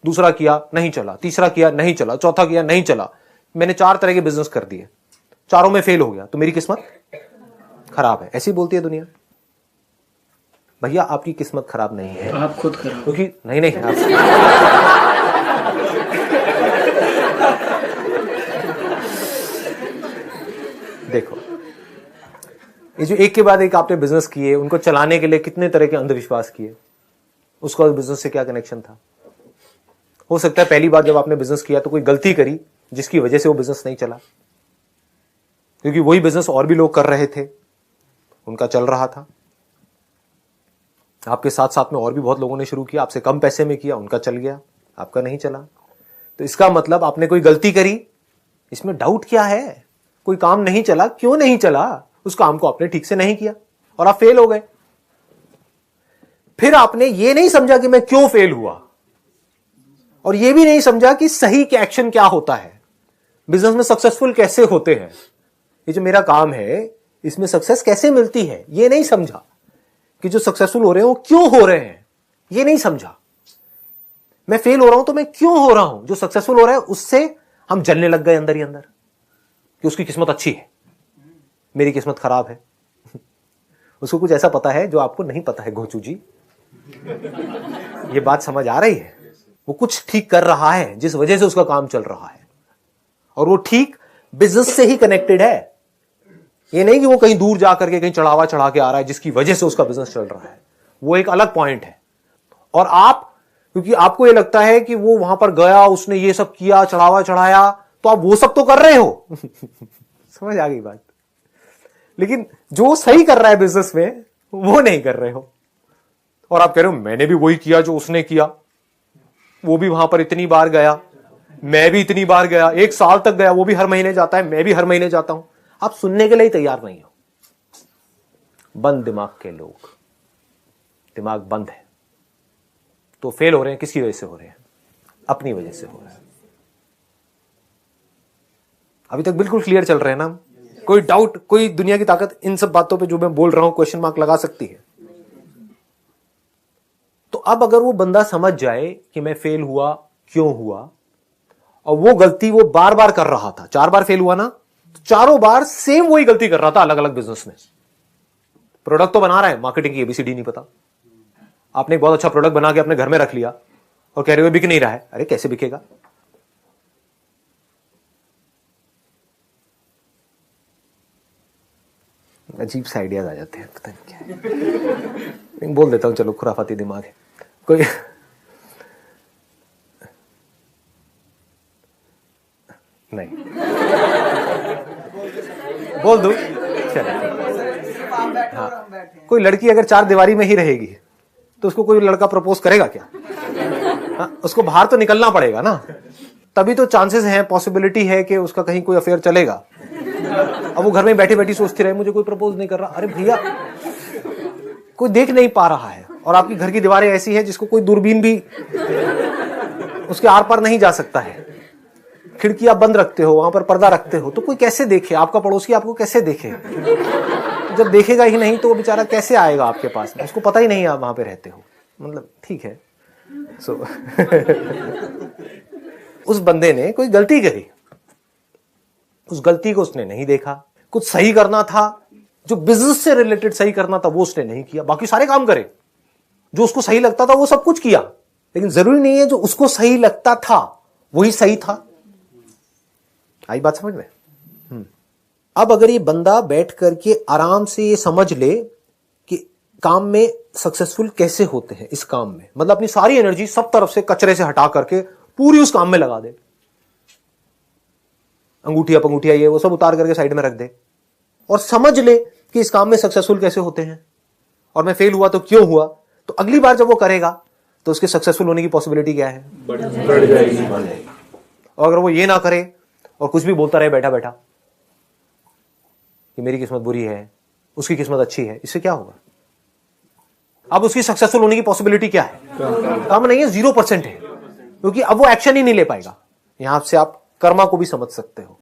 दूसरा किया नहीं चला, तीसरा किया नहीं चला, चौथा किया नहीं चला, मैंने 4 तरह के बिजनेस कर दिए, चारों में फेल हो गया, तो मेरी किस्मत खराब है। ऐसी बोलती है दुनिया। भैया आपकी किस्मत खराब नहीं है, आप खुद खराब। क्योंकि नहीं देखो, ये जो एक के बाद एक आपने बिजनेस किए, उनको चलाने के लिए कितने तरह के अंधविश्वास किए, उसका बिजनेस से क्या कनेक्शन था? हो सकता है पहली बार जब आपने बिजनेस किया तो कोई गलती करी जिसकी वजह से वो बिजनेस नहीं चला, क्योंकि वही बिजनेस और भी लोग कर रहे थे, उनका चल रहा था। आपके साथ साथ में और भी बहुत लोगों ने शुरू किया, आपसे कम पैसे में किया, उनका चल गया, आपका नहीं चला। तो इसका मतलब आपने कोई गलती करी, इसमें डाउट क्या है? कोई काम नहीं चला, क्यों नहीं चला? उस काम को आपने ठीक से नहीं किया और आप फेल हो गए। फिर आपने ये नहीं समझा कि मैं क्यों फेल हुआ, और ये भी नहीं समझा कि सही के एक्शन क्या होता है, बिजनेस में सक्सेसफुल कैसे होते हैं, ये जो मेरा काम है इसमें सक्सेस कैसे मिलती है, ये नहीं समझा कि जो सक्सेसफुल हो रहे हैं वो क्यों हो रहे हैं, ये नहीं समझा। मैं फेल हो रहा हूं तो मैं क्यों हो रहा हूं, जो सक्सेसफुल हो रहा है उससे हम जलने लग गए अंदर ही अंदर कि उसकी किस्मत अच्छी है, मेरी किस्मत खराब है। उसको कुछ ऐसा पता है जो आपको नहीं पता है घोचू जी, ये बात समझ आ रही है? वो कुछ ठीक कर रहा है जिस वजह से उसका काम चल रहा है, और वो ठीक बिजनेस से ही कनेक्टेड है। ये नहीं कि वो कहीं दूर जाकर के कहीं चढ़ावा चढ़ा के आ रहा है जिसकी वजह से उसका बिजनेस चल रहा है, वो एक अलग पॉइंट है। और आप, क्योंकि आपको ये लगता है कि वो वहां पर गया, उसने ये सब किया, चढ़ावा चढ़ाया, तो आप वो सब तो कर रहे हो। समझ आ गई बात? लेकिन जो सही कर रहा है बिजनेस में वो नहीं कर रहे हो, और आप कह रहे हो मैंने भी वही किया जो उसने किया, वो भी वहां पर इतनी बार गया, मैं भी इतनी बार गया, 1 साल तक गया, वो भी हर महीने जाता है, मैं भी हर महीने जाता हूं। आप सुनने के लिए तैयार नहीं हो। बंद दिमाग के लोग, दिमाग बंद है, तो फेल हो रहे हैं। किसकी वजह से हो रहे हैं? अपनी वजह से हो रहे हैं। अभी तक बिल्कुल क्लियर चल रहे हैं ना? कोई डाउट, कोई दुनिया की ताकत इन सब बातों पे जो मैं बोल रहा हूं क्वेश्चन मार्क लगा सकती है? तो अब अगर वो बंदा समझ जाए कि मैं फेल हुआ क्यों हुआ, और वो गलती वो बार बार कर रहा था, 4 बार फेल हुआ ना, तो चारों बार सेम वही गलती कर रहा था अलग अलग बिजनेस में। प्रोडक्ट तो बना रहा है, मार्केटिंग की एबीसीडी नहीं पता। आपने एक बहुत अच्छा प्रोडक्ट बना के अपने घर में रख लिया और कह रहे हो बिक नहीं रहा है। अरे कैसे बिकेगा? अजीब से आइडियाज आ जाते हैं, पता नहीं क्या है। बोल देता हूं, चलो खुराफाती दिमाग है कोई। नहीं बोल दूं? हाँ, कोई लड़की अगर 4 दीवारी में ही रहेगी तो उसको कोई लड़का प्रपोज करेगा क्या? हाँ, उसको बाहर तो निकलना पड़ेगा ना, तभी तो चांसेस हैं, पॉसिबिलिटी है कि उसका कहीं कोई अफेयर चलेगा। अब वो घर में बैठी बैठी सोचती रहे मुझे कोई प्रपोज नहीं कर रहा। अरे भैया, कोई देख नहीं पा रहा है, और आपकी घर की दीवारें ऐसी है जिसको कोई दूरबीन भी उसके आर पार नहीं जा सकता है। खिड़की आप बंद रखते हो, वहां पर पर्दा रखते हो, तो कोई कैसे देखे? आपका पड़ोसी आपको कैसे देखे? जब देखेगा ही नहीं तो वो बेचारा कैसे आएगा आपके पास? उसको पता ही नहीं आप वहां पे रहते हो। मतलब ठीक है। उस बंदे ने कोई गलती करी, उस गलती को उसने नहीं देखा। कुछ सही करना था, जो बिजनेस से रिलेटेड सही करना था वो उसने नहीं किया। बाकी सारे काम करे, जो उसको सही लगता था वो सब कुछ किया, लेकिन जरूरी नहीं है जो उसको सही लगता था वही सही था। आई बात समझ में? अब अगर ये बंदा बैठ करके आराम से ये समझ ले कि काम में सक्सेसफुल कैसे होते हैं, इस काम में, मतलब अपनी सारी एनर्जी सब तरफ से कचरे से हटा करके पूरी उस काम में लगा दे, अंगूठिया पंगूठिया ये वो सब उतार करके साइड में रख दे, और समझ ले कि इस काम में सक्सेसफुल कैसे होते हैं, और मैं फेल हुआ तो क्यों हुआ, तो अगली बार जब वो करेगा तो उसके सक्सेसफुल होने की पॉसिबिलिटी क्या है? बढ़ जाएगी। और अगर वो ये ना करे और कुछ भी बोलता रहे बैठा बैठा कि मेरी किस्मत बुरी है, उसकी किस्मत अच्छी है, इससे क्या होगा? अब उसकी सक्सेसफुल होने की पॉसिबिलिटी क्या है? कम नहीं है, 0% है, क्योंकि अब वो एक्शन ही नहीं ले पाएगा। यहां से आप कर्मा को भी समझ सकते हो।